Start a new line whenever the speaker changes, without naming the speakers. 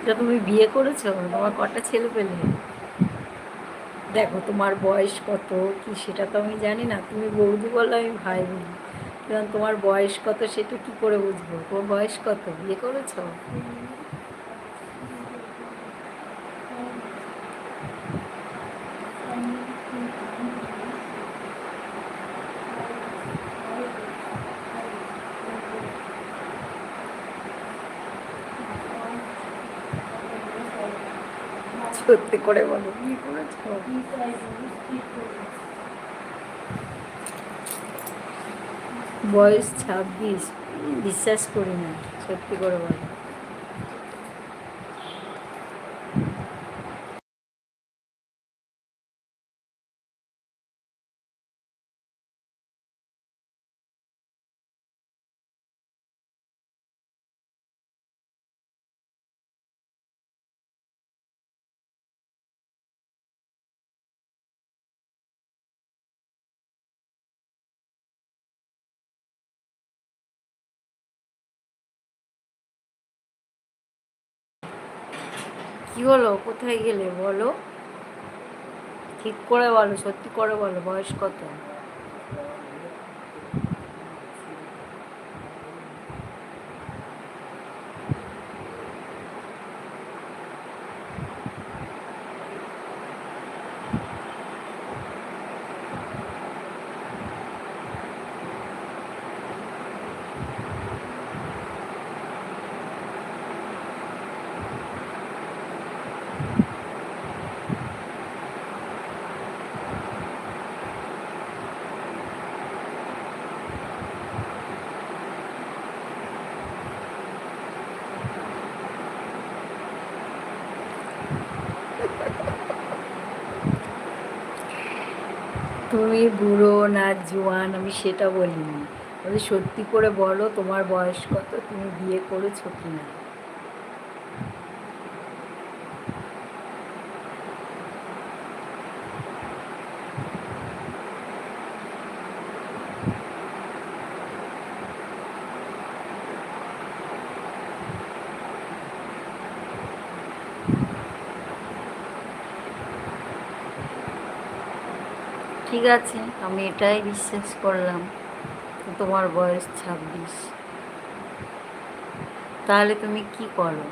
তা তুমি বিয়ে করেছো? তোমার কটা ছেলে পেলে? দেখো তোমার বয়স কত কি সেটা তো আমি জানি না, তুমি বৌদি বলো আমি ভাই বলি, কারণ তোমার বয়স কত সেটা কি করে বুঝবো? তোমার বয়স কত, বিয়ে করেছো? সত্যি করে বলো, বিয়ে করেছো? বয়স 26? বিশ্বাস করি না, সত্যি করে বলো। কি হলো, কোথায় গেলে বলো, ঠিক করে বলো, সত্যি করে বলো, বয়স কত? তুমি বুড়ো না জোয়ান আমি সেটা বলিনি, বলে সত্যি করে বলো তোমার বয়স কত, তুমি বিয়ে করেছো কি না? ঠিক আছে, আমি এটাই বিশ্বাস করলাম তোমার বয়স 26। তাহলে তুমি কি করো?